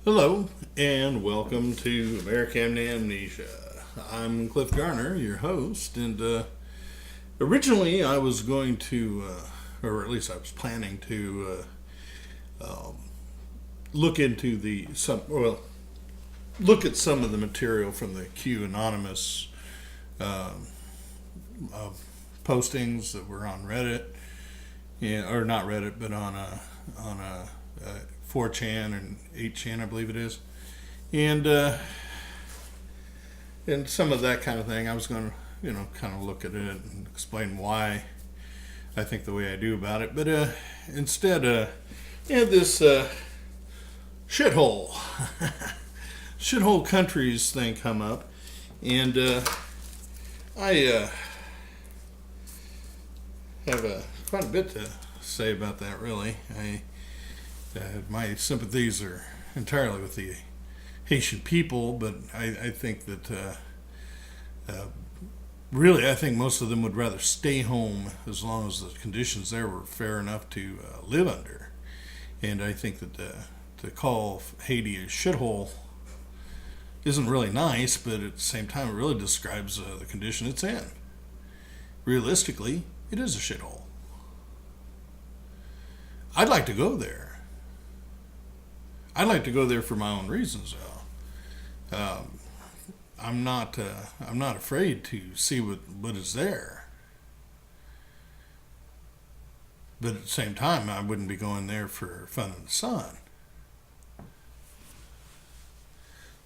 Hello, and welcome to American Amnesia. I'm Cliff Garner, your host, and originally I was going to, or at least I was planning to, look into look at some of the material from the Q Anonymous postings that were on Reddit, or not Reddit, but on a 4chan and 8chan, I believe it is, and some of that kind of thing. I was going to, kind of look at it and explain why I think the way I do about it. But instead, this shithole countries thing come up, and I have quite a bit to say about that. Really, my sympathies are entirely with the Haitian people, but I think that really, I think most of them would rather stay home as long as the conditions there were fair enough to live under. And I think that to call Haiti a shithole isn't really nice, but at the same time, it really describes the condition it's in. Realistically, it is a shithole. I'd like to go there. I'd like to go there for my own reasons, though. I'm not afraid to see what is there. But at the same time, I wouldn't be going there for fun in the sun.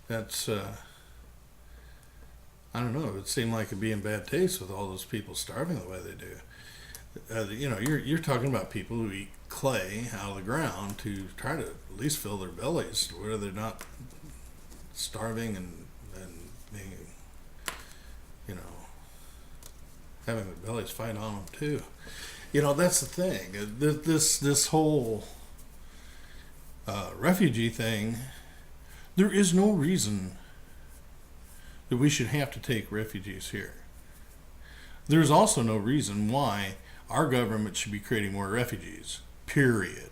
That's, I don't know, it would seem like it'd be in bad taste with all those people starving the way they do. You're talking about people who eat clay out of the ground to try to at least fill their bellies, where they're not starving and being, having their bellies fight on them too. That's the thing. This whole refugee thing. There is no reason that we should have to take refugees here. There's also no reason why our government should be creating more refugees. Period.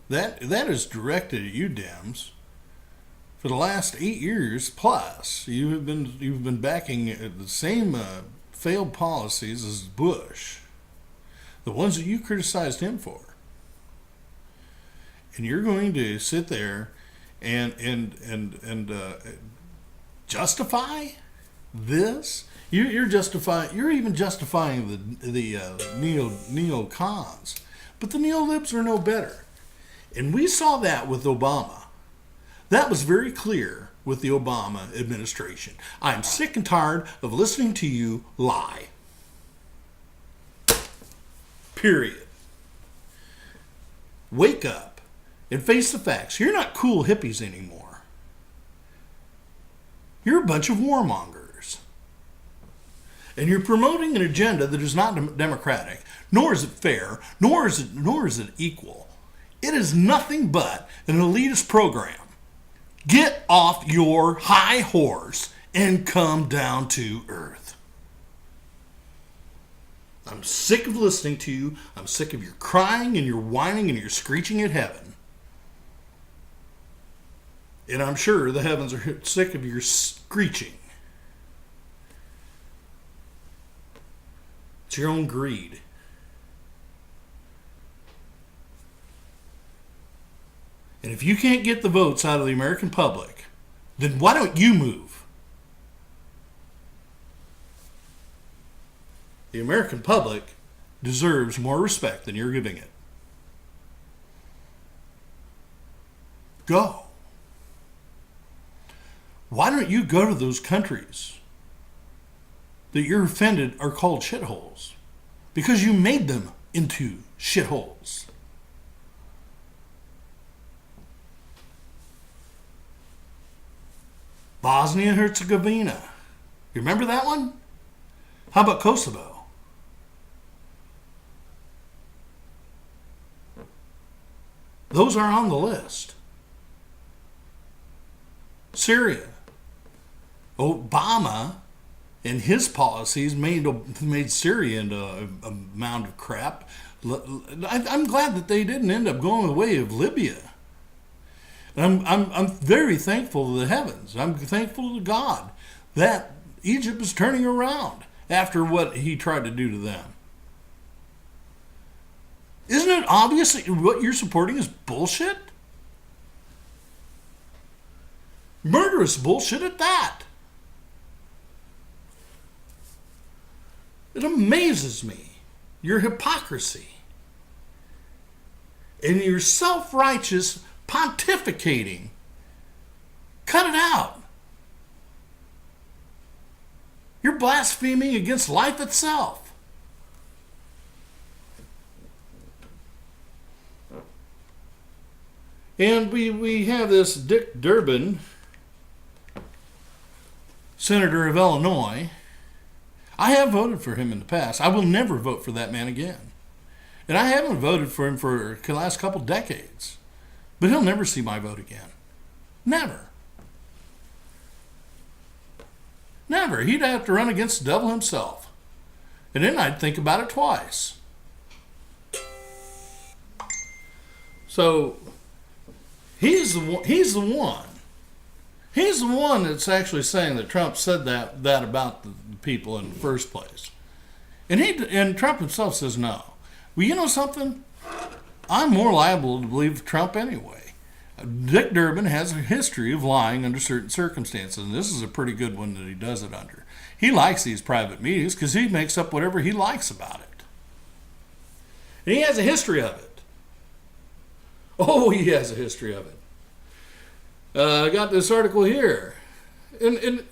That is directed at you Dems. For the last 8 years plus, you've been backing the same failed policies as Bush, the ones that you criticized him for. And you're going to sit there and justify this? You're even justifying the neocons. But the neolibs are no better. And we saw that with Obama. That was very clear with the Obama administration. I'm sick and tired of listening to you lie. Period. Wake up and face the facts. You're not cool hippies anymore. You're a bunch of warmongers. And you're promoting an agenda that is not democratic, nor is it fair, nor is it equal. It is nothing but an elitist program. Get off your high horse and come down to earth. I'm sick of listening to you. I'm sick of your crying and your whining and your screeching at heaven. And I'm sure the heavens are sick of your screeching. It's your own greed. And if you can't get the votes out of the American public, then why don't you move? The American public deserves more respect than you're giving it. Go. Why don't you go to those countries that you're offended are called shitholes? Because you made them into shitholes. Bosnia and Herzegovina. You remember that one? How about Kosovo? Those are on the list. Syria. Obama and his policies made Syria into a mound of crap. I'm glad that they didn't end up going the way of Libya. I'm very thankful to the heavens. I'm thankful to God that Egypt is turning around after what he tried to do to them. Isn't it obvious that what you're supporting is bullshit? Murderous bullshit at that. It amazes me, your hypocrisy and your self-righteous pontificating. Cut it out. You're blaspheming against life itself. And we have this Dick Durbin, senator of Illinois. I have voted for him in the past. I will never vote for that man again. And I haven't voted for him for the last couple decades. But he'll never see my vote again. Never. Never. He'd have to run against the devil himself. And then I'd think about it twice. So, he's the one. He's the one that's actually saying that Trump said that about the people in the first place. And Trump himself says no. Well, you know something? I'm more liable to believe Trump anyway. Dick Durbin has a history of lying under certain circumstances, and this is a pretty good one that he does it under. He likes these private meetings because he makes up whatever he likes about it. And he has a history of it. Oh, he has a history of it. I got this article here. In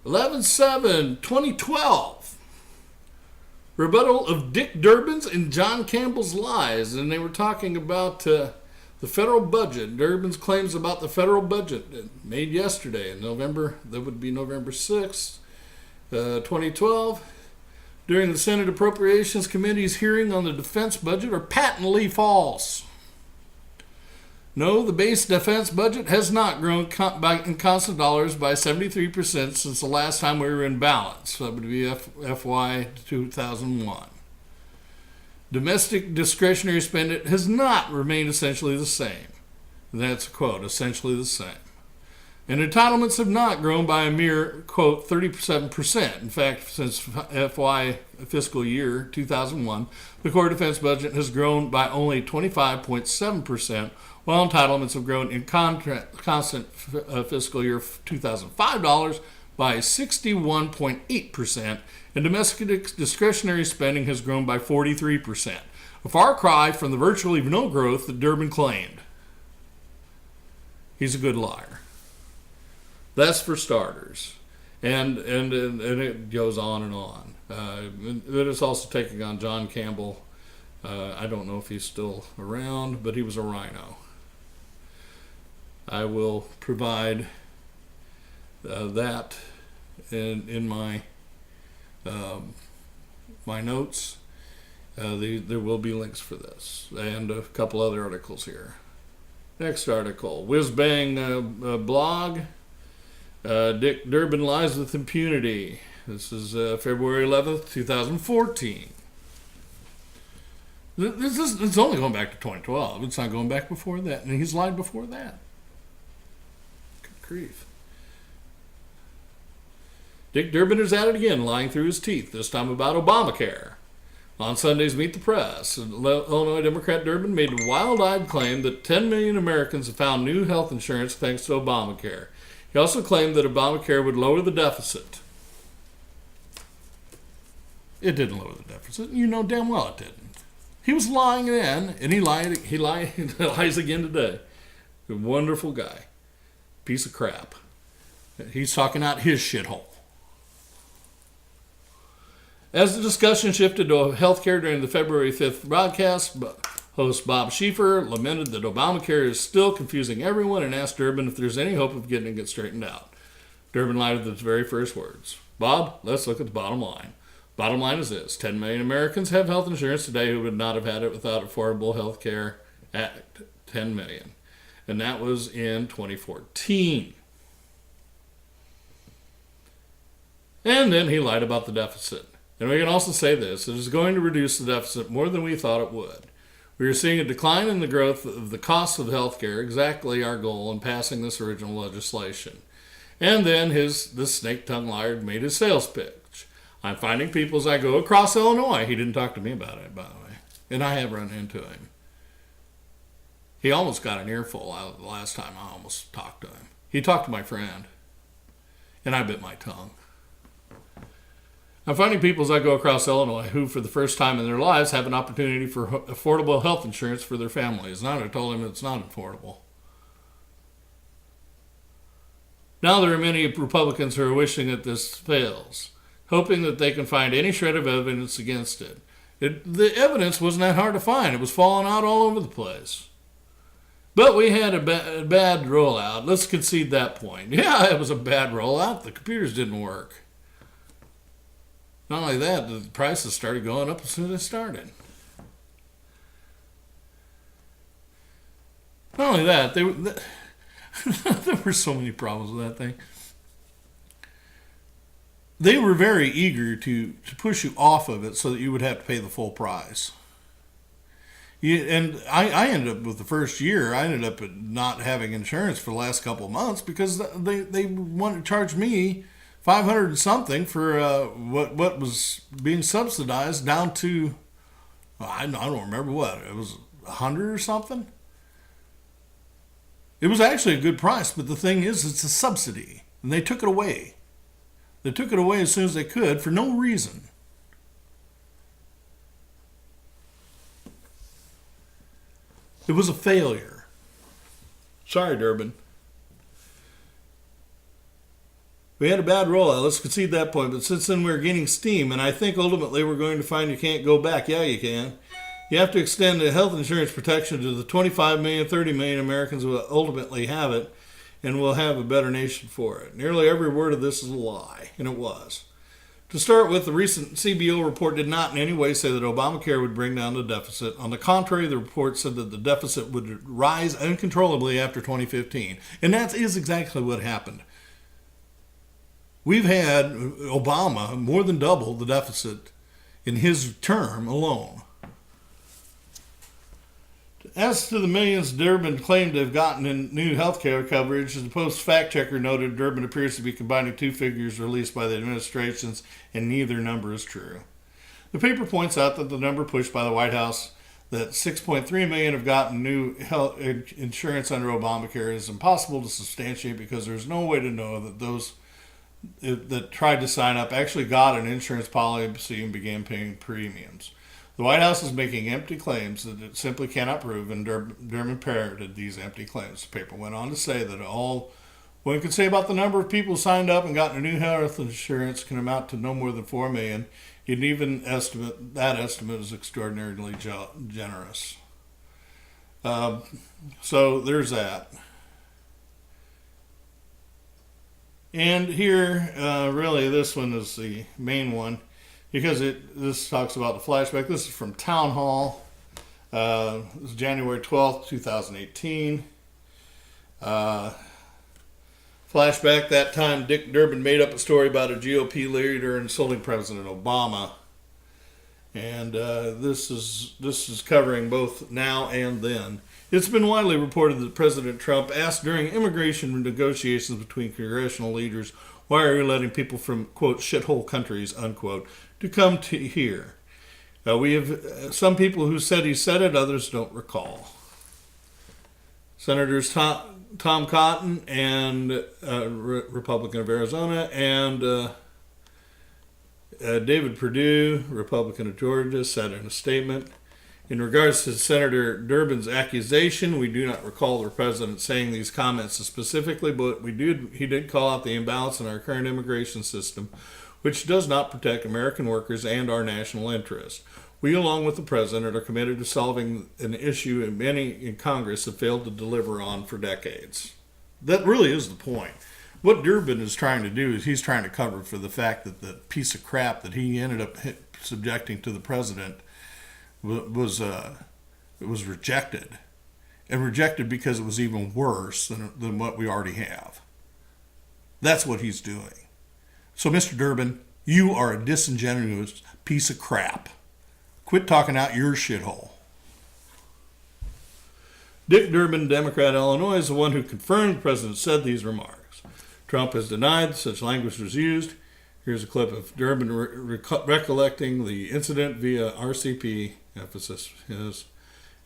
11/7/2012, rebuttal of Dick Durbin's and John Campbell's lies. And they were talking about the federal budget. Durbin's claims about the federal budget made yesterday in November. That would be November 6th, 2012. During the Senate Appropriations Committee's hearing on the defense budget are patently false. No, the base defense budget has not grown in constant dollars by 73% since the last time we were in balance. That would be FY 2001. Domestic discretionary spending has not remained essentially the same. That's a quote, essentially the same. And entitlements have not grown by a mere, quote, 37%. In fact, since FY fiscal year 2001, the core defense budget has grown by only 25.7%, while entitlements have grown in constant fiscal year 2005 dollars by 61.8%, and domestic discretionary spending has grown by 43%. A far cry from the virtually no growth that Durbin claimed. He's a good liar. That's for starters. And it goes on and on. But it's also taking on John Campbell. I don't know if he's still around, but he was a rhino. I will provide that in my my notes. There will be links for this and a couple other articles here. Next article, Whizbang blog. Dick Durbin lies with impunity. This is February 11th, 2014. It's only going back to 2012. It's not going back before that. And he's lied before that. Good grief. Dick Durbin is at it again, lying through his teeth, this time about Obamacare. On Sunday's Meet the Press, Illinois Democrat Durbin made a wild-eyed claim that 10 million Americans have found new health insurance thanks to Obamacare. He also claimed that Obamacare would lower the deficit. It didn't lower the deficit. You know damn well it didn't. He was lying then, and he lies again today. A wonderful guy. Piece of crap. He's talking out his shithole. As the discussion shifted to healthcare during the February 5th broadcast, Host Bob Schieffer lamented that Obamacare is still confusing everyone and asked Durbin if there's any hope of getting it straightened out. Durbin lied at his very first words. Bob, let's look at the bottom line. Bottom line is this. 10 million Americans have health insurance today who would not have had it without Affordable Health Care Act. 10 million. And that was in 2014. And then he lied about the deficit. And we can also say this. It is going to reduce the deficit more than we thought it would. We are seeing a decline in the growth of the cost of health care, exactly our goal in passing this original legislation. And then this snake-tongued liar made his sales pitch. I'm finding people as I go across Illinois. He didn't talk to me about it, by the way. And I have run into him. He almost got an earful out the last time I almost talked to him. He talked to my friend. And I bit my tongue. I'm finding people as I go across Illinois who, for the first time in their lives, have an opportunity for affordable health insurance for their families. Now I told him it's not affordable. Now there are many Republicans who are wishing that this fails, hoping that they can find any shred of evidence against it. The evidence wasn't that hard to find. It was falling out all over the place. But we had a bad rollout. Let's concede that point. Yeah, it was a bad rollout. The computers didn't work. Not only that, the prices started going up as soon as it started. Not only that, there were so many problems with that thing. They were very eager to push you off of it so that you would have to pay the full price. And I ended up with the first year, I ended up not having insurance for the last couple of months because they wanted to charge me $500 and something for what was being subsidized down to, I don't remember what, it was $100 or something? It was actually a good price, but the thing is, it's a subsidy, and they took it away. They took it away as soon as they could for no reason. It was a failure. Sorry, Durbin. We had a bad rollout. Let's concede that point. But since then, we're gaining steam, and I think ultimately we're going to find you can't go back. Yeah, you can. You have to extend the health insurance protection to the 25 million, 30 million Americans who will ultimately have it, and we'll have a better nation for it. Nearly every word of this is a lie, and it was. To start with, the recent CBO report did not in any way say that Obamacare would bring down the deficit. On the contrary, the report said that the deficit would rise uncontrollably after 2015. And that is exactly what happened. We've had Obama more than double the deficit in his term alone. As to the millions Durbin claimed to have gotten in new health care coverage, the Post fact-checker noted Durbin appears to be combining two figures released by the administrations, and neither number is true. The paper points out that the number pushed by the White House, that 6.3 million have gotten new health insurance under Obamacare, is impossible to substantiate because there's no way to know that those that tried to sign up actually got an insurance policy and began paying premiums. The White House is making empty claims that it simply cannot prove, and Durbin parroted these empty claims. The paper went on to say that all one can say about the number of people who signed up and gotten a new health insurance can amount to no more than 4 million. You'd even estimate that estimate is extraordinarily generous. So there's that. And here, really, this one is the main one. Because this talks about the flashback. This is from Town Hall. This is January 12th, 2018. Flashback, that time Dick Durbin made up a story about a GOP leader insulting President Obama. And this is covering both now and then. It's been widely reported that President Trump asked during immigration negotiations between congressional leaders, why are you letting people from, quote, shithole countries, unquote, to come to here? We have some people who said he said it, others don't recall. Senators Tom Cotton, and Republican of Arizona, and David Perdue, Republican of Georgia, said in a statement, in regards to Senator Durbin's accusation, we do not recall the president saying these comments specifically, but he did call out the imbalance in our current immigration system, which does not protect American workers and our national interest. We, along with the president, are committed to solving an issue many in Congress have failed to deliver on for decades. That really is the point. What Durbin is trying to do is he's trying to cover for the fact that the piece of crap that he ended up subjecting to the president was rejected. And rejected because it was even worse than what we already have. That's what he's doing. So, Mr. Durbin, you are a disingenuous piece of crap. Quit talking out your shithole. Dick Durbin, Democrat, Illinois, is the one who confirmed the president said these remarks. Trump has denied such language was used. Here's a clip of Durbin recollecting the incident via RCP. Emphasis is,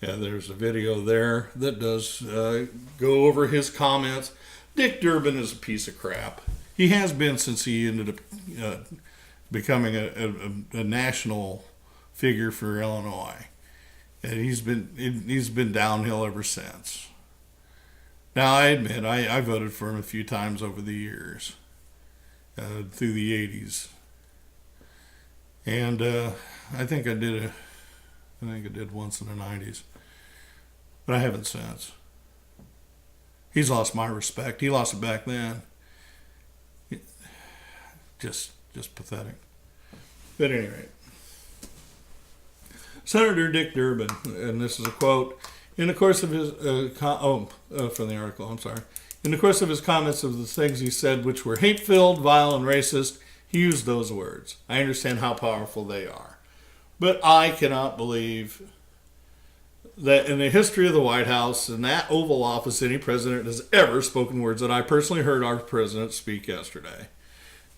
there's a video there that does go over his comments. Dick Durbin is a piece of crap. He has been since he ended up becoming a national figure for Illinois, and he's been downhill ever since. Now, I admit I voted for him a few times over the years, through the 80s, and I think I did once in the 90s, but I haven't since. He's lost my respect. He lost it back then. Just pathetic. But at any rate, Senator Dick Durbin, and this is a quote, in the course of his from the article, I'm sorry. In the course of his comments of the things he said which were hate-filled, vile, and racist, he used those words. I understand how powerful they are. But I cannot believe that in the history of the White House, in that Oval Office, any president has ever spoken words that I personally heard our president speak yesterday.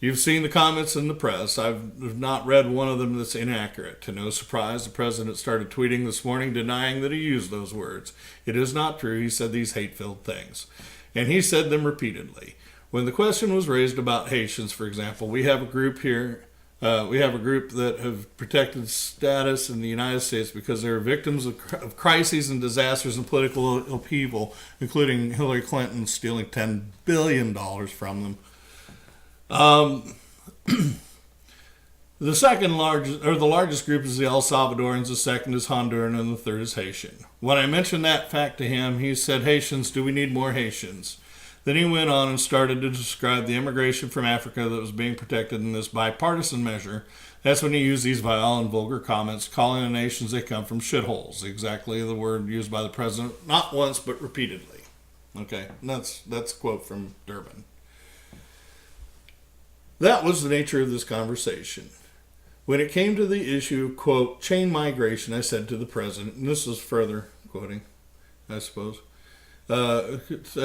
You've seen the comments in the press. I've not read one of them that's inaccurate. To no surprise, the president started tweeting this morning denying that he used those words. It is not true. He said these hate-filled things. And he said them repeatedly. When the question was raised about Haitians, for example, we have a group here. We have a group that have protected status in the United States because they are victims of crises and disasters and political upheaval, including Hillary Clinton stealing $10 billion from them. The second largest, or the largest group is the El Salvadorans, the second is Honduran, and the third is Haitian. When I mentioned that fact to him, he said, Haitians, do we need more Haitians? Then he went on and started to describe the immigration from Africa that was being protected in this bipartisan measure. That's when he used these vile and vulgar comments, calling the nations they come from shitholes. Exactly the word used by the president, not once, but repeatedly. Okay, and that's a quote from Durbin. That was the nature of this conversation. When it came to the issue of, quote, chain migration, I said to the president, and this is further quoting, I suppose, I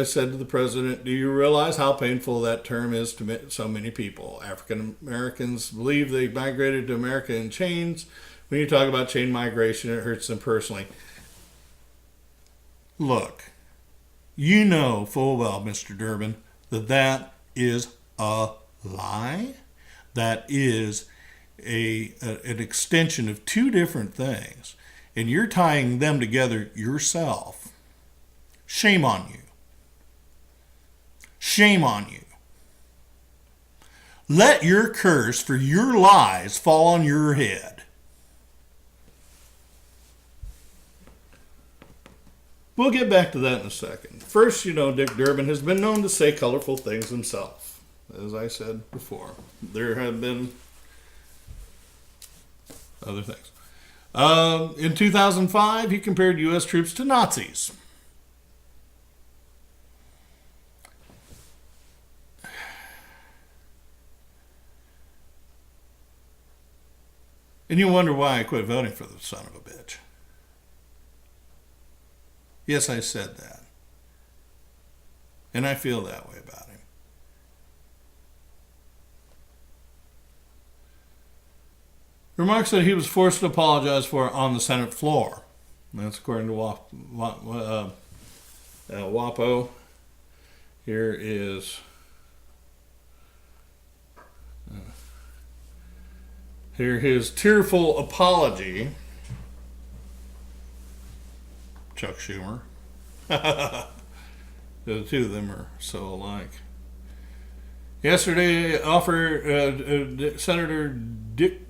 said to the president, do you realize how painful that term is to so many people? African Americans believe they migrated to America in chains. When you talk about chain migration, it hurts them personally. Look, you know full well, Mr. Durbin, that is a lie. That is an extension of two different things, and you're tying them together yourself. Shame on you. Shame on you. Let your curse for your lies fall on your head. We'll get back to that in a second. First, Dick Durbin has been known to say colorful things himself. As I said before, there have been other things. In 2005, he compared U.S. troops to Nazis. And you wonder why I quit voting for the son of a bitch. Yes, I said that. And I feel that way about him. Remarks that he was forced to apologize for on the Senate floor. That's according to WAPO. Here is... Here, his tearful apology. Chuck Schumer. The two of them are so alike. Yesterday, Senator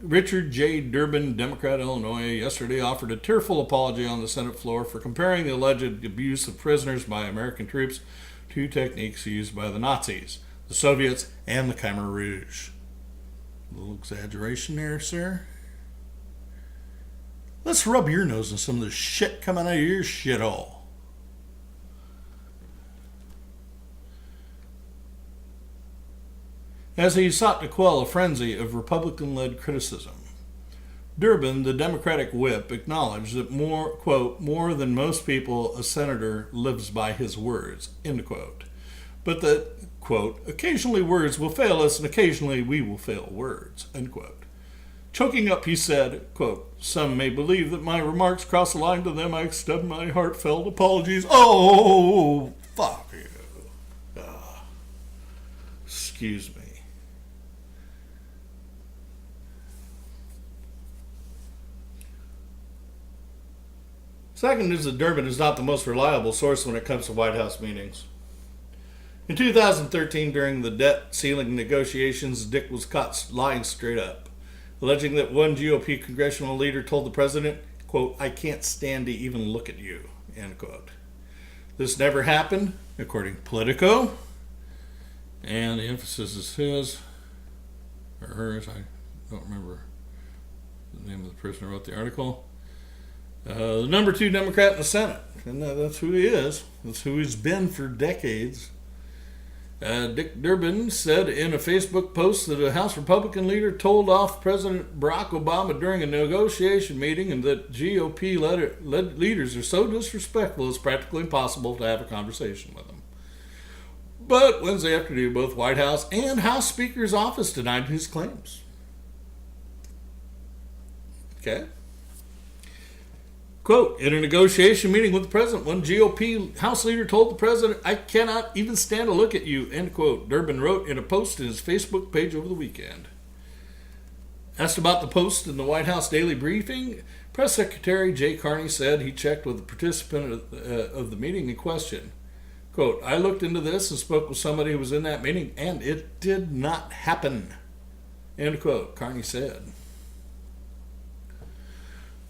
Richard J. Durbin, Democrat, Illinois, yesterday offered a tearful apology on the Senate floor for comparing the alleged abuse of prisoners by American troops to techniques used by the Nazis, the Soviets, and the Khmer Rouge. A little exaggeration there, sir. Let's rub your nose in some of the shit coming out of your shithole. As he sought to quell a frenzy of Republican-led criticism, Durbin, the Democratic whip, acknowledged that more than most people, a senator lives by his words, end quote. But that, quote, occasionally words will fail us and occasionally we will fail words, end quote. Choking up, he said, quote, some may believe that my remarks cross the line. To them I extend my heartfelt apologies. Oh, fuck you. Excuse me. Second is that Durbin is not the most reliable source when it comes to White House meetings. In 2013, during the debt ceiling negotiations, Dick was caught lying straight up, alleging that one GOP congressional leader told the president, quote, I can't stand to even look at you, end quote. This never happened, according to Politico, and the emphasis is his, or hers, I don't remember the name of the person who wrote the article. The number 2 Democrat in the Senate, and that's who he is. That's who he's been for decades. Dick Durbin said in a Facebook post that a House Republican leader told off President Barack Obama during a negotiation meeting, and that GOP leaders are so disrespectful it's practically impossible to have a conversation with them. But Wednesday afternoon, both White House and House Speaker's office denied his claims. Okay. Quote, in a negotiation meeting with the president, one GOP House leader told the president, I cannot even stand to look at you, end quote, Durbin wrote in a post in his Facebook page over the weekend. Asked about the post in the White House Daily Briefing, Press Secretary Jay Carney said he checked with the participant of the meeting in question. Quote, I looked into this and spoke with somebody who was in that meeting, and it did not happen, end quote, Carney said.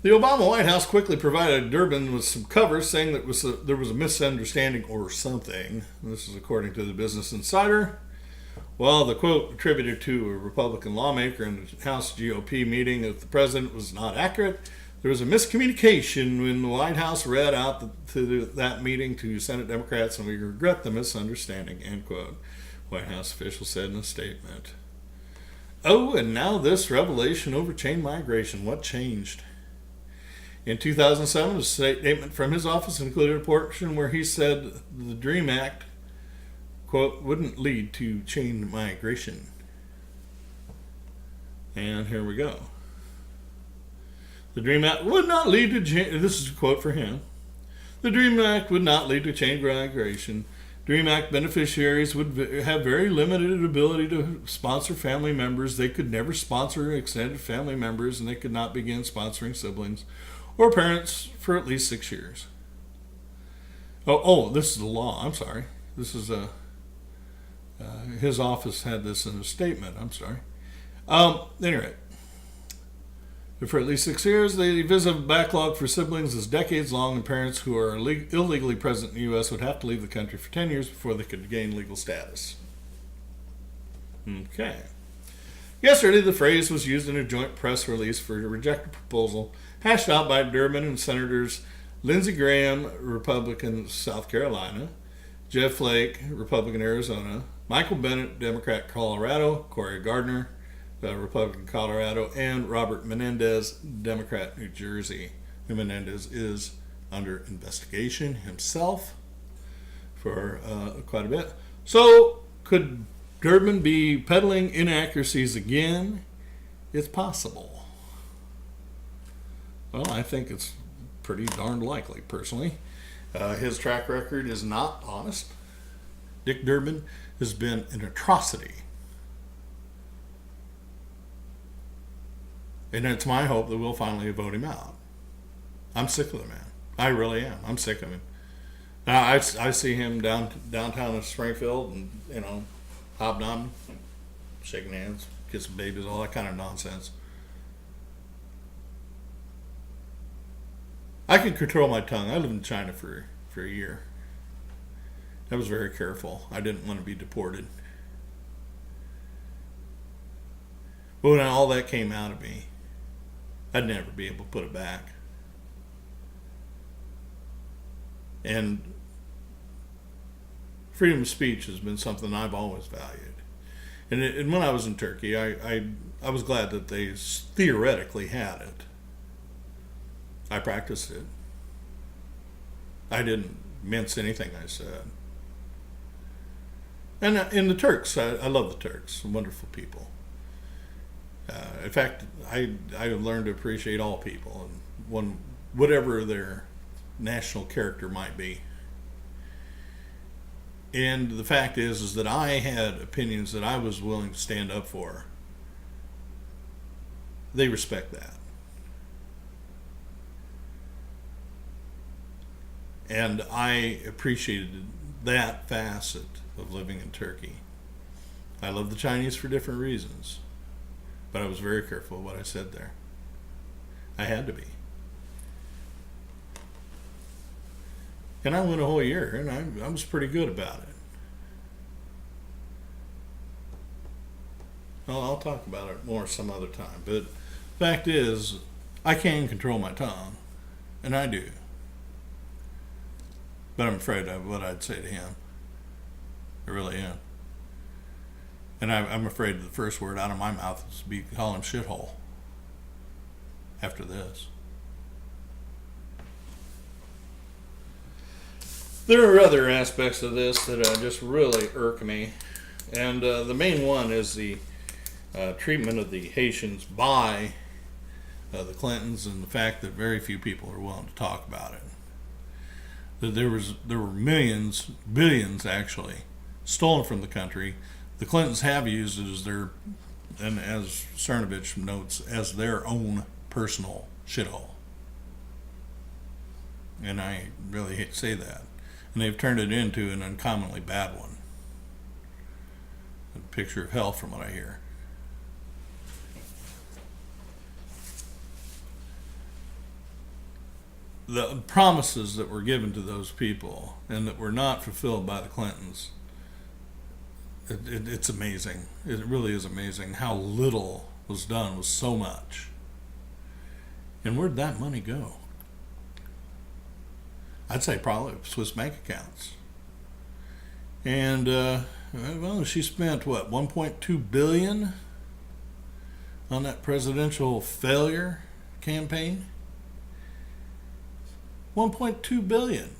The Obama White House quickly provided Durbin with some cover, saying that there was a misunderstanding or something. This is according to the Business Insider. While the quote attributed to a Republican lawmaker in the House GOP meeting that the president was not accurate, there was a miscommunication when the White House read out that meeting to Senate Democrats, and we regret the misunderstanding, end quote, White House official said in a statement. Oh, and now this revelation over chain migration. What changed? In 2007, a statement from his office included a portion where he said the DREAM Act, quote, wouldn't lead to chain migration. And here we go. The DREAM Act would not lead to chain, this is a quote for him. The DREAM Act would not lead to chain migration. DREAM Act beneficiaries would have very limited ability to sponsor family members. They could never sponsor extended family members, and they could not begin sponsoring siblings or parents for at least 6 years. This is the law. I'm sorry. This is his office had this in a statement. I'm sorry. Anyway, for at least 6 years, the visa backlog for siblings is decades long, and parents who are illegally present in the U.S. would have to leave the country for 10 years before they could gain legal status. Okay. Yesterday, the phrase was used in a joint press release for a rejected proposal hashed out by Durbin and Senators Lindsey Graham, Republican, South Carolina, Jeff Flake, Republican, Arizona, Michael Bennet, Democrat, Colorado, Cory Gardner, Republican, Colorado, and Robert Menendez, Democrat, New Jersey. Menendez is under investigation himself for quite a bit. So, could Durbin be peddling inaccuracies again? It's possible. Well, I think it's pretty darn likely, personally. His track record is not honest. Dick Durbin has been an atrocity. And it's my hope that we'll finally vote him out. I'm sick of the man. I really am. I'm sick of him. Now, I see him downtown in Springfield, and, hobnobbing, shaking hands, kissing babies, all that kind of nonsense. I could control my tongue. I lived in China for a year. I was very careful. I didn't want to be deported. But when all that came out of me, I'd never be able to put it back. And freedom of speech has been something I've always valued. And when I was in Turkey, I was glad that they theoretically had it. I practiced it. I didn't mince anything I said. And in the Turks, I love the Turks, wonderful people. In fact, I learned to appreciate all people, and whatever their national character might be. And the fact is that I had opinions that I was willing to stand up for. They respect that. And I appreciated that facet of living in Turkey. I love the Chinese for different reasons, but I was very careful of what I said there. I had to be. And I went a whole year, and I was pretty good about it. Well, I'll talk about it more some other time, but the fact is, I can control my tongue, and I do. But I'm afraid of what I'd say to him. I really am. And I'm afraid the first word out of my mouth is to call him shithole after this. There are other aspects of this that just really irk me. And the main one is the treatment of the Haitians by the Clintons, and the fact that very few people are willing to talk about it. That there were millions, billions actually, stolen from the country. The Clintons have used it as their, and as Cernovich notes, as their own personal shithole. And I really hate to say that. And they've turned it into an uncommonly bad one. A picture of hell from what I hear. The promises that were given to those people and that were not fulfilled by the Clintons, it's amazing. It really is amazing how little was done with so much. And where'd that money go? I'd say probably Swiss bank accounts. And well, she spent what, 1.2 billion on that presidential failure campaign. 1.2 billion.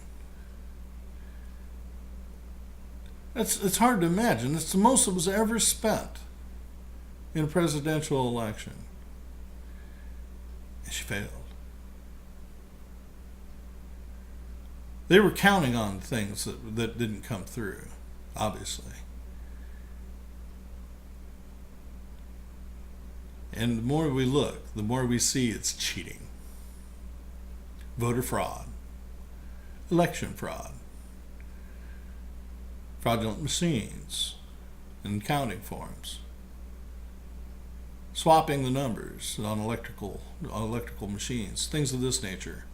It's hard to imagine. It's the most that was ever spent in a presidential election. And she failed. They were counting on things that didn't come through, obviously. And the more we look, the more we see it's cheating. Voter fraud, election fraud, fraudulent machines and counting forms, swapping the numbers on electrical machines, things of this nature.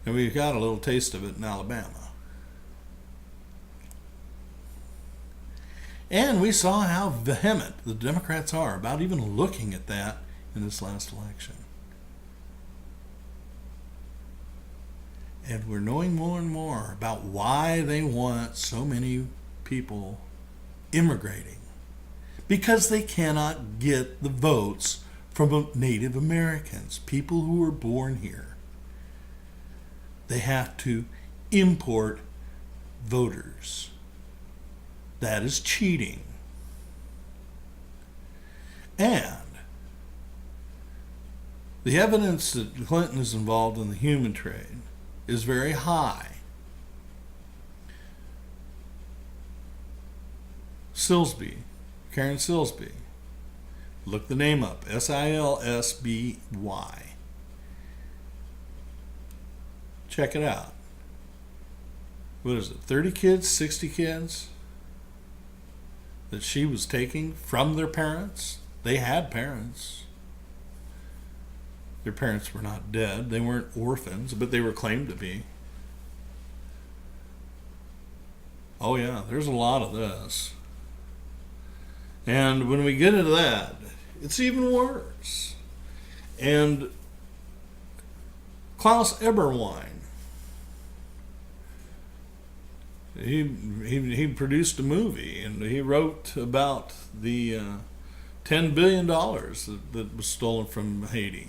And we got a little taste of it in Alabama. And we saw how vehement the Democrats are about even looking at that in this last election. And we're knowing more and more about why they want so many people immigrating. Because they cannot get the votes from Native Americans, people who were born here. They have to import voters. That is cheating. And the evidence that Clinton is involved in the human trade is very high. Silsby, Karen Silsby. Look the name up, Silsby. Check it out. What is it, 30 kids, 60 kids? that she was taking from their parents. They had parents. Their parents were not dead. They weren't orphans, but they were claimed to be. Oh yeah, there's a lot of this. And when we get into that, it's even worse. And Klaus Eberwein, he produced a movie, and he wrote about the $10 billion that was stolen from Haiti.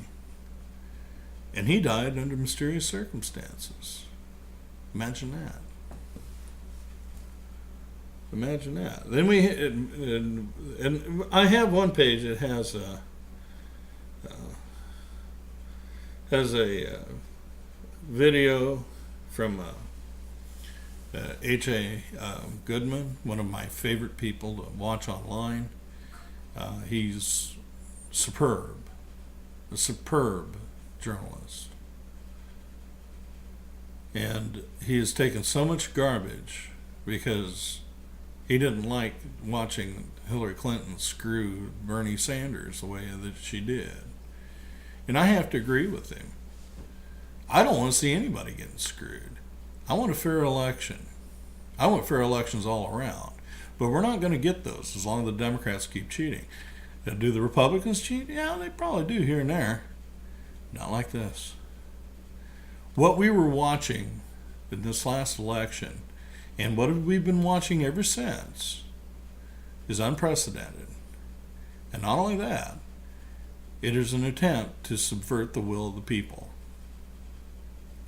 And he died under mysterious circumstances. Imagine that. Imagine that. Then and I have one page that has a video from H.A. Goodman, one of my favorite people to watch online. He's superb, a superb journalist. And he has taken so much garbage because he didn't like watching Hillary Clinton screw Bernie Sanders the way that she did. And I have to agree with him. I don't want to see anybody getting screwed. I want a fair election. I want fair elections all around. But we're not going to get those as long as the Democrats keep cheating. Now, do the Republicans cheat? Yeah, they probably do here and there. Not like this. What we were watching in this last election, and what have we been watching ever since, is unprecedented. And not only that, it is an attempt to subvert the will of the people.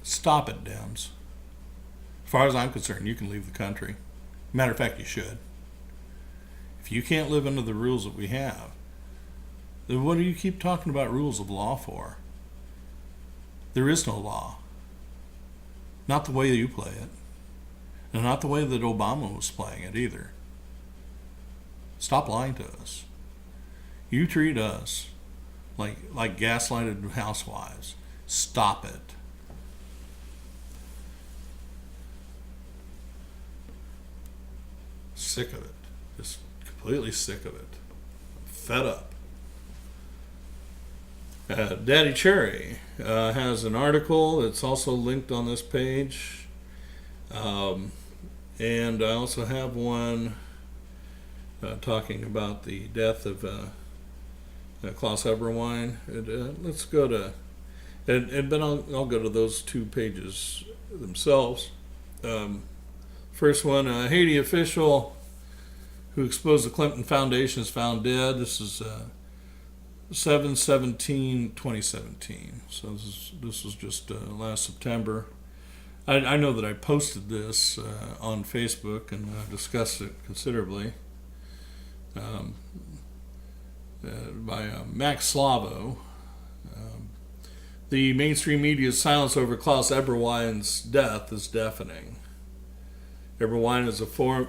Stop it, Dems. As far as I'm concerned, you can leave the country. Matter of fact, you should. If you can't live under the rules that we have, then what do you keep talking about rules of law for? There is no law. Not the way you play it. And not the way that Obama was playing it either. Stop lying to us. You treat us like gaslighted housewives. Stop it. Sick of it. Just completely sick of it. Fed up. Daddy Cherry has an article that's also linked on this page. And I also have one talking about the death of Klaus Eberwein. Let's go to, and then I'll go to those two pages themselves. First one, a Haiti official who exposed the Clinton Foundation is found dead. This is 7/17/2017. So this was just last September. I know that I posted this on Facebook and discussed it considerably by Max Slavo. The mainstream media's silence over Klaus Eberwein's death is deafening. Eberwein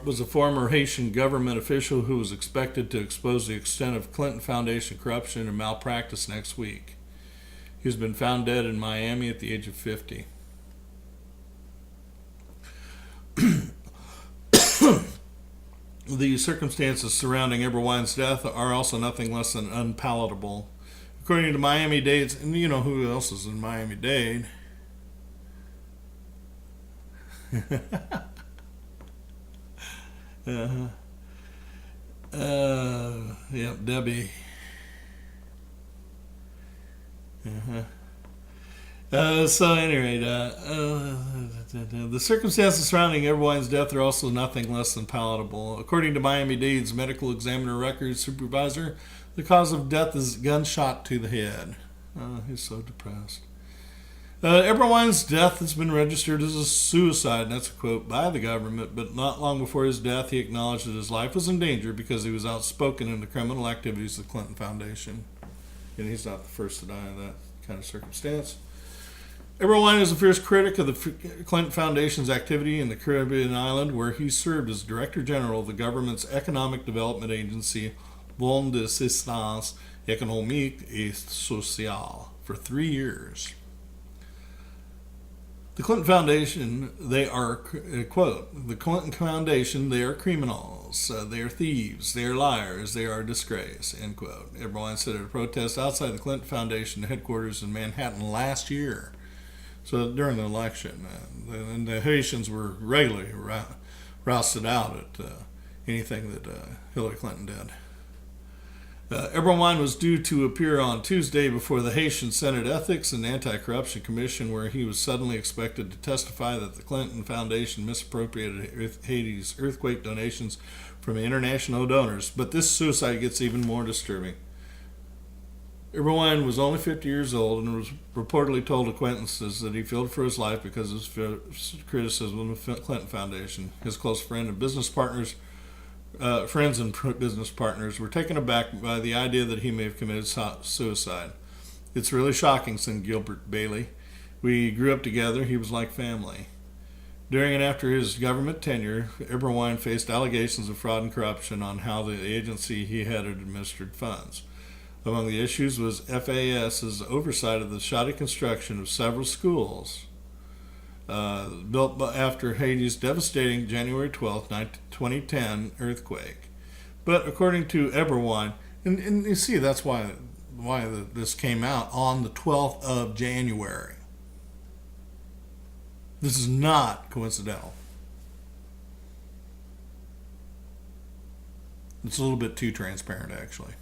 was a former Haitian government official who was expected to expose the extent of Clinton Foundation corruption and malpractice next week. He's been found dead in Miami at the age of 50. The circumstances surrounding Eberwein's death are also nothing less than unpalatable. According to Miami-Dade, and you know who else is in Miami-Dade? Yep, Debbie. So anyway, the circumstances surrounding Eberwein's death are also nothing less than palatable. According to Miami-Dade's medical examiner records supervisor, the cause of death is gunshot to the head. He's so depressed. Eberwein's death has been registered as a suicide, and that's a quote, by the government, but not long before his death, he acknowledged that his life was in danger because he was outspoken in the criminal activities of the Clinton Foundation. And he's not the first to die in that kind of circumstance. Eberwein is a fierce critic of the Clinton Foundation's activity in the Caribbean island, where he served as Director General of the government's economic development agency, Fonds d'Assistance Économique et Sociale, for 3 years. The Clinton Foundation, they are, quote, the Clinton Foundation, they are criminals. Sh-tholes. They are thieves. They are liars. They are a disgrace, end quote. Eberwein said at a protest outside the Clinton Foundation headquarters in Manhattan last year. So during the election, the Haitians were regularly rousted out at anything that Hillary Clinton did. Eberwein was due to appear on Tuesday before the Haitian Senate Ethics and Anti-Corruption Commission, where he was suddenly expected to testify that the Clinton Foundation misappropriated Haiti's earthquake donations from international donors. But this suicide gets even more disturbing. Eberwein was only 50 years old and was reportedly told acquaintances that he feared for his life because of his criticism of the Clinton Foundation. His close friend and business partners friends and business partners were taken aback by the idea that he may have committed suicide. It's really shocking, said Gilbert Bailey. We grew up together. He was like family. During and after his government tenure, Eberwein faced allegations of fraud and corruption on how the agency he headed administered funds. Among the issues was FAS's oversight of the shoddy construction of several schools built after Haiti's devastating January 12, 2010 earthquake. But according to Eberwein, and you see that's why this came out on the 12th of January. This is not coincidental. It's a little bit too transparent, actually.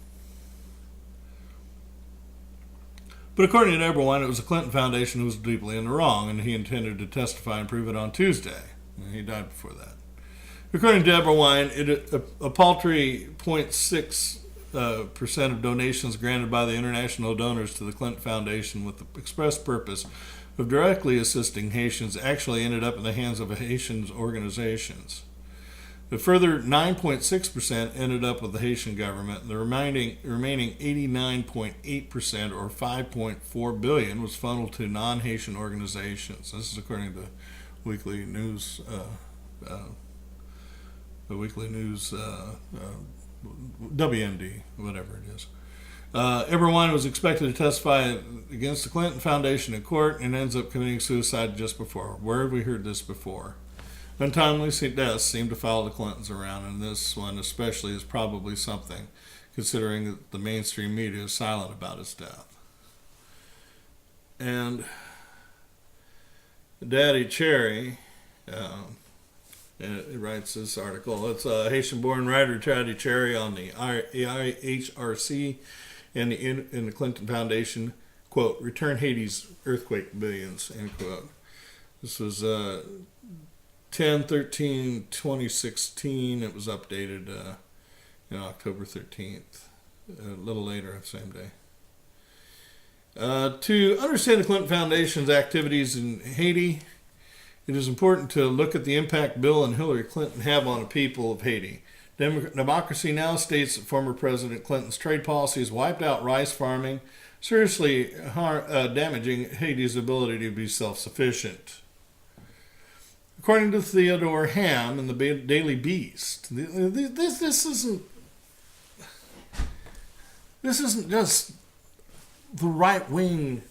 But according to Durbin, it was the Clinton Foundation who was deeply in the wrong, and he intended to testify and prove it on Tuesday. And he died before that. According to Durbin, a paltry 0.6% of donations granted by the international donors to the Clinton Foundation with the express purpose of directly assisting Haitians actually ended up in the hands of Haitian organizations. The further 9.6% ended up with the Haitian government, and the remaining 89.8%, or $5.4 billion, was funneled to non-Haitian organizations. This is according to Weekly News, WMD, whatever it is. Eberwein was expected to testify against the Clinton Foundation in court and ends up committing suicide just before. Where have we heard this before? Untimely deaths seem to follow the Clintons around, and this one especially is probably something, considering that the mainstream media is silent about his death. And Daddy Cherry writes this article. It's a Haitian-born writer, Daddy Cherry, on the IHRC and the Clinton Foundation, quote, return Haiti's earthquake billions, end quote. This was 10/13/2016. It was updated October 13th, a little later that same day. To understand the Clinton Foundation's activities in Haiti, it is important to look at the impact Bill and Hillary Clinton have on the people of Haiti. Democracy Now! States that former President Clinton's trade policies wiped out rice farming, seriously damaging Haiti's ability to be self-sufficient. According to Theodore Ham in the Daily Beast, this isn't just the right-wing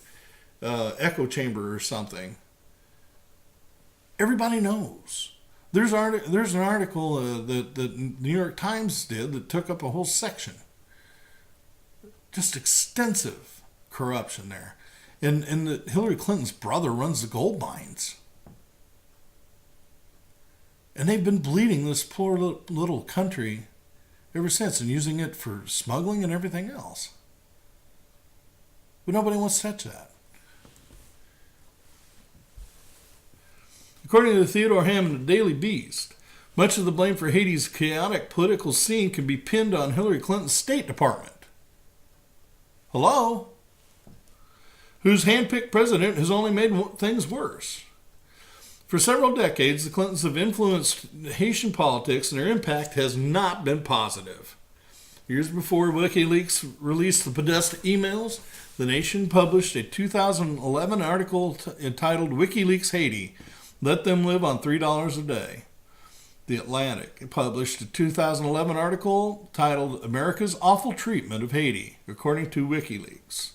echo chamber or something. Everybody knows. There's an article that the New York Times did that took up a whole section. Just extensive corruption there. And Hillary Clinton's brother runs the gold mines. And they've been bleeding this poor little country ever since and using it for smuggling and everything else. But nobody wants to touch that. According to Theodore Ham in the Daily Beast, much of the blame for Haiti's chaotic political scene can be pinned on Hillary Clinton's State Department. Hello? Whose hand-picked president has only made things worse. For several decades, the Clintons have influenced Haitian politics, and their impact has not been positive. Years before WikiLeaks released the Podesta emails, the Nation published a 2011 article entitled WikiLeaks Haiti, Let Them Live on $3 a Day. The Atlantic published a 2011 article titled America's Awful Treatment of Haiti, according to WikiLeaks.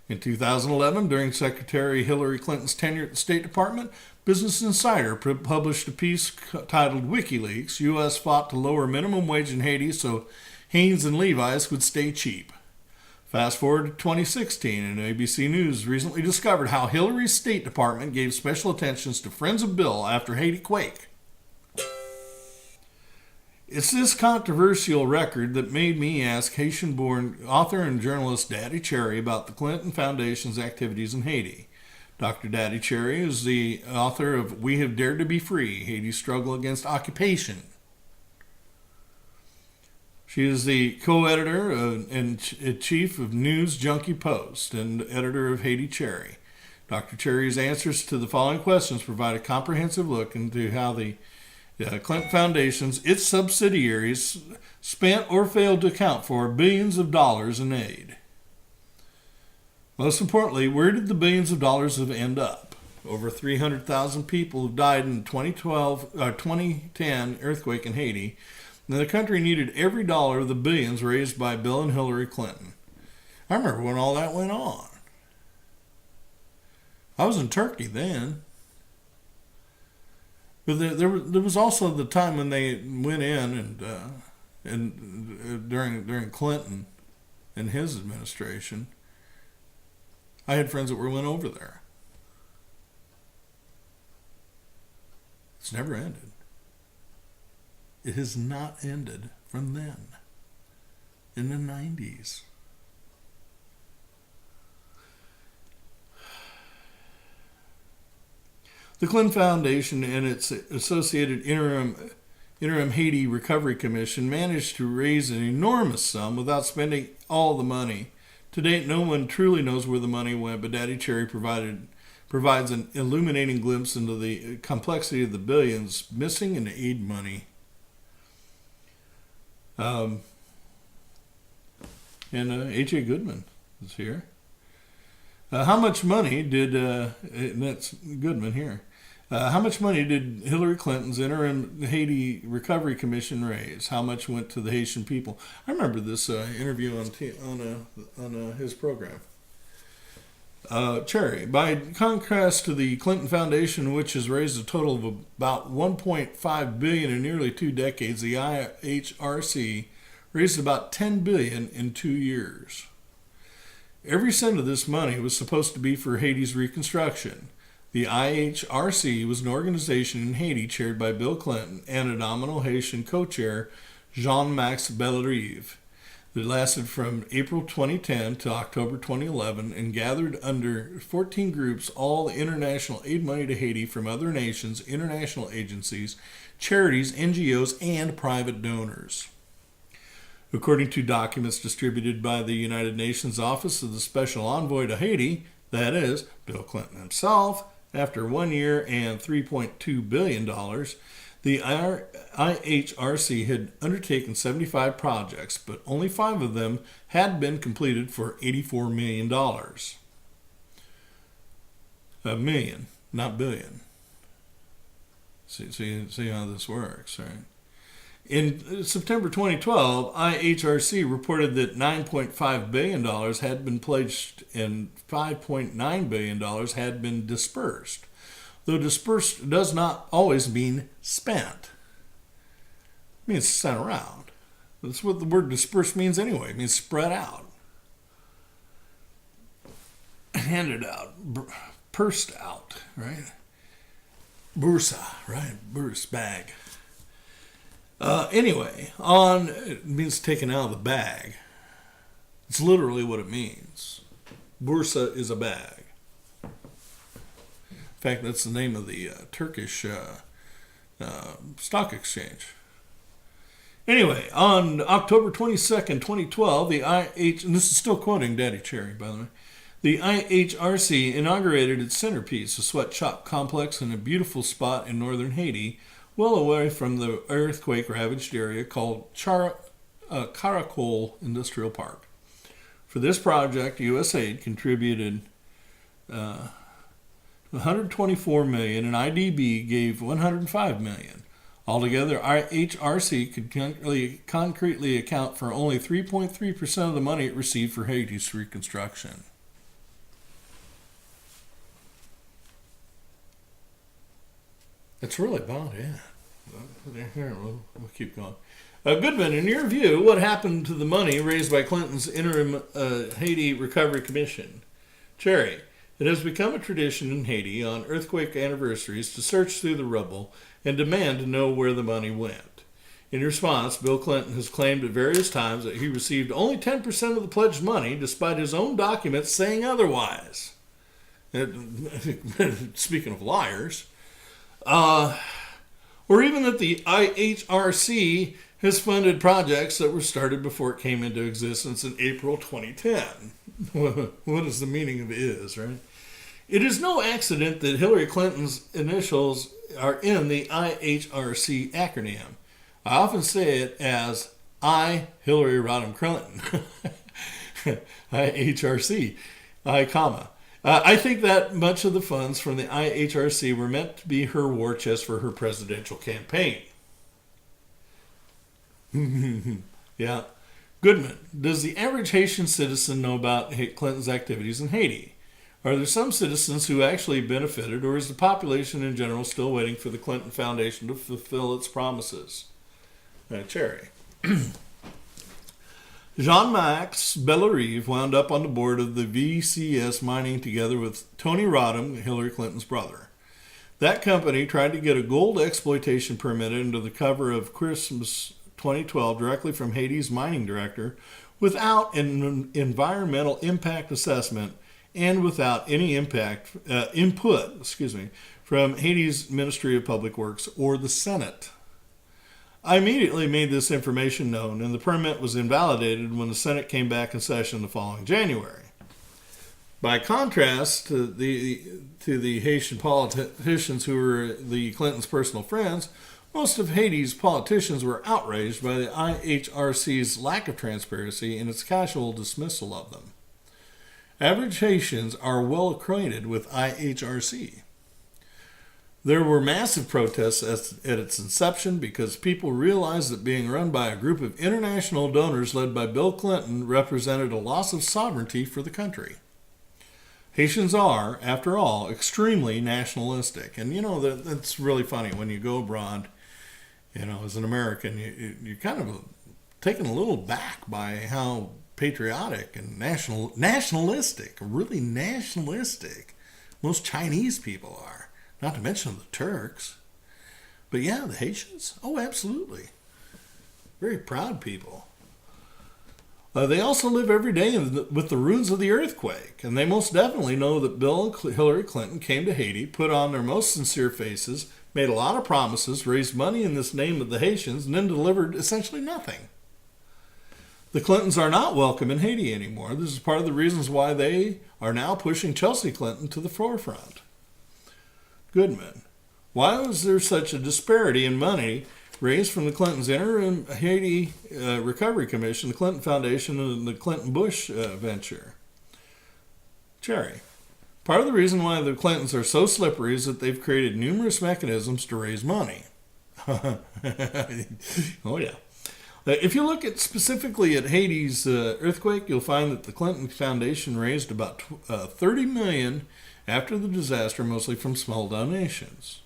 In 2011, during Secretary Hillary Clinton's tenure at the State Department, Business Insider published a piece titled WikiLeaks, U.S. fought to lower minimum wage in Haiti so Hanes and Levi's would stay cheap. Fast forward to 2016, and ABC News recently discovered how Hillary's State Department gave special attentions to Friends of Bill after Haiti quake. It's this controversial record that made me ask Haitian-born author and journalist Daddy Cherry about the Clinton Foundation's activities in Haiti. Dr. Daddy Cherry is the author of We Have Dared to Be Free, Haiti's Struggle Against Occupation. She is the co-editor and chief of News Junkie Post and editor of Haiti Cherry. Dr. Cherry's answers to the following questions provide a comprehensive look into how the Clinton Foundation's its subsidiaries spent or failed to account for billions of dollars in aid. Most importantly, where did the billions of dollars end up? Over 300,000 people have died in the 2010 earthquake in Haiti, and the country needed every dollar of the billions raised by Bill and Hillary Clinton. I remember when all that went on. I was in Turkey then. But there was also the time when they went in and during Clinton and his administration, I had friends that went over there. It's never ended. It has not ended from then, in the 90s. The Clinton Foundation and its associated interim Haiti Recovery Commission managed to raise an enormous sum without spending all the money. To date, no one truly knows where the money went, but Daddy Cherry provides an illuminating glimpse into the complexity of the billions missing in aid money. And H.A. Goodman is here. How much money did, and that's Goodman here, how much money did Hillary Clinton's interim Haiti Recovery Commission raise? How much went to the Haitian people? I remember this interview on his program. Cherry, by contrast to the Clinton Foundation, which has raised a total of about $1.5 billion in nearly 2 decades, the IHRC raised about $10 billion in 2 years. Every cent of this money was supposed to be for Haiti's reconstruction. The IHRC was an organization in Haiti chaired by Bill Clinton and a nominal Haitian co-chair, Jean-Max Bellerive, that lasted from April 2010 to October 2011 and gathered under 14 groups all international aid money to Haiti from other nations, international agencies, charities, NGOs, and private donors. According to documents distributed by the United Nations Office of the Special Envoy to Haiti, that is, Bill Clinton himself, after 1 year and $3.2 billion, the IHRC had undertaken 75 projects, but only 5 of them had been completed for $84 million. A million, not billion. See how this works, right? In September 2012, IHRC reported that $9.5 billion had been pledged and $5.9 billion had been dispersed. Though dispersed does not always mean spent. It means sent around. That's what the word dispersed means anyway. It means spread out. Handed out. Pursed out, right? Bursa, right? Burst, bag. Anyway, it means taken out of the bag. It's literally what it means. Bursa is a bag. In fact, that's the name of the Turkish stock exchange. Anyway, on October 22nd, 2012, and this is still quoting Daddy Cherry, by the way, the IHRC inaugurated its centerpiece, a sweatshop complex in a beautiful spot in northern Haiti, well away from the earthquake-ravaged area called Caracol Industrial Park. For this project, USAID contributed $124 million, and IDB gave $105 million. Altogether, IHRC could concretely account for only 3.3% of the money it received for Haiti's reconstruction. That's really about it. Here, we'll keep going. Goodman, in your view, what happened to the money raised by Clinton's interim Haiti Recovery Commission? Cherry, it has become a tradition in Haiti on earthquake anniversaries to search through the rubble and demand to know where the money went. In response, Bill Clinton has claimed at various times that he received only 10% of the pledged money, despite his own documents saying otherwise. Speaking of liars, or even that the IHRC has funded projects that were started before it came into existence in April 2010. What is the meaning of is, right? It is no accident that Hillary Clinton's initials are in the IHRC acronym. I often say it as I, Hillary Rodham Clinton. IHRC. I think that much of the funds from the IHRC were meant to be her war chest for her presidential campaign. Yeah. Goodman, does the average Haitian citizen know about Clinton's activities in Haiti? Are there some citizens who actually benefited, or is the population in general still waiting for the Clinton Foundation to fulfill its promises? Cherry. Jean-Max Bellerive wound up on the board of the VCS Mining together with Tony Rodham, Hillary Clinton's brother. That company tried to get a gold exploitation permit under the cover of Christmas 2012 directly from Haiti's mining director without an environmental impact assessment and without any input from Haiti's Ministry of Public Works or the Senate. I immediately made this information known, and the permit was invalidated when the Senate came back in session the following January. By contrast to the Haitian politicians who were the Clintons' personal friends, most of Haiti's politicians were outraged by the IHRC's lack of transparency and its casual dismissal of them. Average Haitians are well acquainted with IHRC. There were massive protests at its inception because people realized that being run by a group of international donors led by Bill Clinton represented a loss of sovereignty for the country. Haitians are, after all, extremely nationalistic. And, that's really funny. When you go abroad, as an American, you're kind of taken a little back by how patriotic and nationalistic, really nationalistic, most Chinese people are. Not to mention the Turks. But yeah, the Haitians, oh, absolutely. Very proud people. They also live every day with the ruins of the earthquake, and they most definitely know that Bill and Hillary Clinton came to Haiti, put on their most sincere faces, made a lot of promises, raised money in this name of the Haitians, and then delivered essentially nothing. The Clintons are not welcome in Haiti anymore. This is part of the reasons why they are now pushing Chelsea Clinton to the forefront. Goodman, why was there such a disparity in money raised from the Clintons' interim Haiti Recovery Commission, the Clinton Foundation, and the Clinton-Bush venture? Cherry, part of the reason why the Clintons are so slippery is that they've created numerous mechanisms to raise money. Oh, yeah. If you look specifically at Haiti's earthquake, you'll find that the Clinton Foundation raised about $30 million after the disaster, mostly from small donations.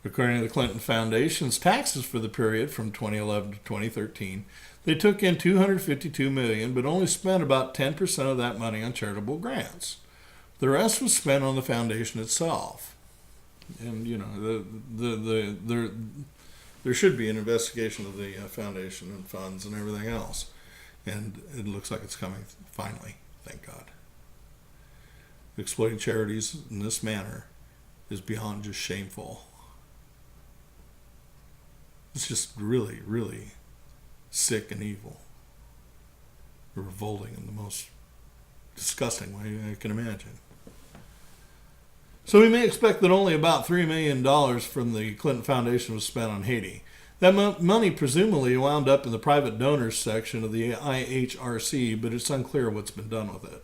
According to the Clinton Foundation's taxes for the period from 2011 to 2013, they took in $252 million, but only spent about 10% of that money on charitable grants. The rest was spent on the foundation itself. And, there should be an investigation of the foundation and funds and everything else. And it looks like it's coming finally, thank God. Exploiting charities in this manner is beyond just shameful. It's just really, really sick and evil. Revolting in the most disgusting way I can imagine. So we may expect that only about $3 million from the Clinton Foundation was spent on Haiti. That money presumably wound up in the private donors section of the IHRC, but it's unclear what's been done with it.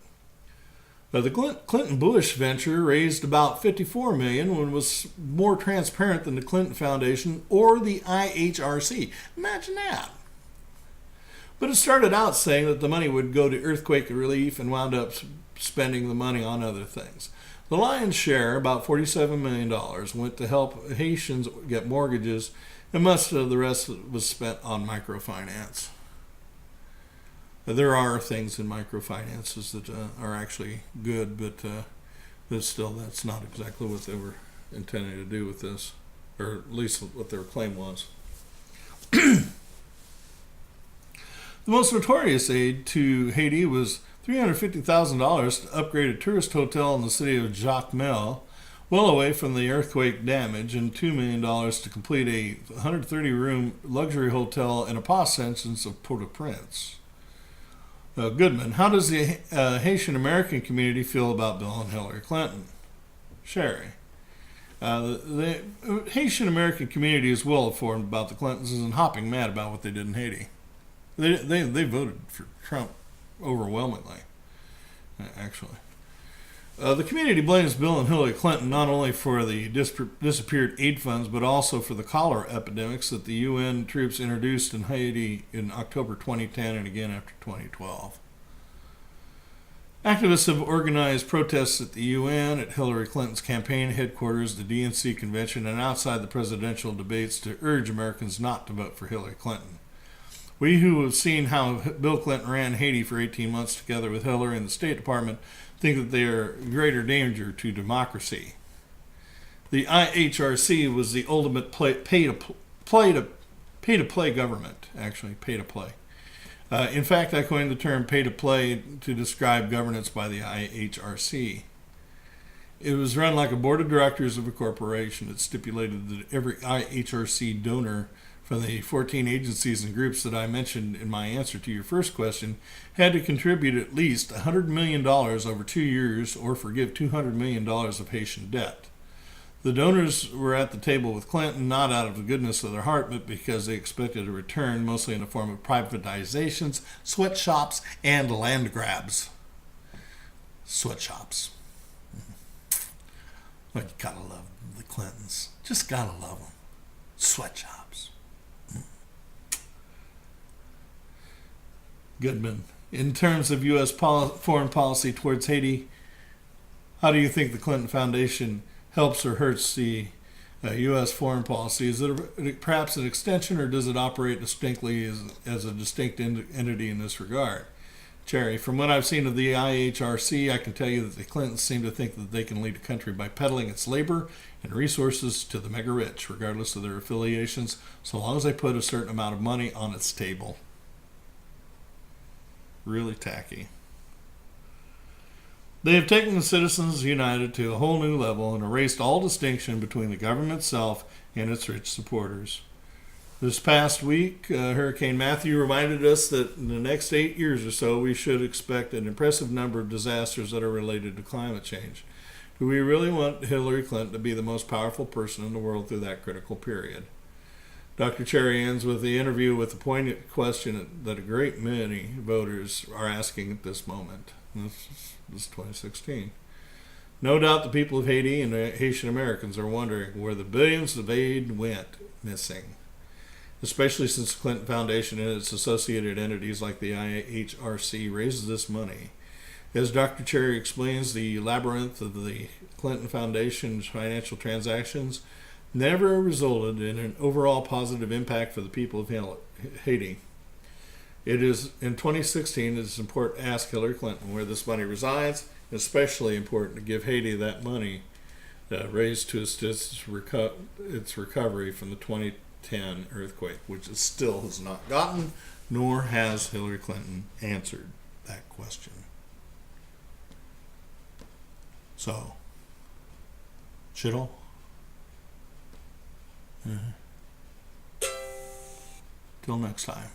The Clinton-Bush venture raised about $54 million when it was more transparent than the Clinton Foundation or the IHRC. Imagine that. But it started out saying that the money would go to earthquake relief and wound up spending the money on other things. The lion's share, about $47 million, went to help Haitians get mortgages, and much of the rest was spent on microfinance. There are things in microfinances that are actually good, but that's not exactly what they were intending to do with this, or at least what their claim was. The most notorious aid to Haiti was $350,000 to upgrade a tourist hotel in the city of Jacmel, well away from the earthquake damage, and $2 million to complete a 130-room luxury hotel in a possessions of Port-au-Prince. Goodman, how does the Haitian American community feel about Bill and Hillary Clinton? Sherry. The Haitian American community is well informed about the Clintons and hopping mad about what they did in Haiti. They voted for Trump overwhelmingly, actually. The community blames Bill and Hillary Clinton not only for the disappeared aid funds, but also for the cholera epidemics that the UN troops introduced in Haiti in October 2010 and again after 2012. Activists have organized protests at the UN, at Hillary Clinton's campaign headquarters, the DNC convention, and outside the presidential debates to urge Americans not to vote for Hillary Clinton. We who have seen how Bill Clinton ran Haiti for 18 months together with Hillary and the State Department think that they are a greater danger to democracy. The IHRC was the ultimate pay-to-play government, actually, pay-to-play. In fact, I coined the term pay-to-play to describe governance by the IHRC. It was run like a board of directors of a corporation. It stipulated that every IHRC donor from the 14 agencies and groups that I mentioned in my answer to your first question had to contribute at least $100 million over 2 years or forgive $200 million of Haitian debt. The donors were at the table with Clinton not out of the goodness of their heart, but because they expected a return, mostly in the form of privatizations, sweatshops, and land grabs. Sweatshops. Well, you gotta love the Clintons. Just gotta love them. Sweatshops. Goodman, in terms of U.S. foreign policy towards Haiti, how do you think the Clinton Foundation helps or hurts the U.S. foreign policy? Is it perhaps an extension, or does it operate distinctly as a distinct entity in this regard? Cherry, from what I've seen of the IHRC, I can tell you that the Clintons seem to think that they can lead a country by peddling its labor and resources to the mega rich, regardless of their affiliations, so long as they put a certain amount of money on its table. Really tacky. They have taken the Citizens United to a whole new level and erased all distinction between the government itself and its rich supporters. This past week, Hurricane Matthew reminded us that in the next 8 years or so, we should expect an impressive number of disasters that are related to climate change. Do we really want Hillary Clinton to be the most powerful person in the world through that critical period? Dr. Cherry ends with the interview with the poignant question that a great many voters are asking at this moment. This is 2016. No doubt the people of Haiti and Haitian Americans are wondering where the billions of aid went missing, especially since the Clinton Foundation and its associated entities like the IHRC raises this money. As Dr. Cherry explains, the labyrinth of the Clinton Foundation's financial transactions never resulted in an overall positive impact for the people of Haiti. It is, in 2016, it is important to ask Hillary Clinton where this money resides, and especially important to give Haiti that money raised to its recovery from the 2010 earthquake, which it still has not gotten, nor has Hillary Clinton answered that question. So, Sh-tholes? Till next time.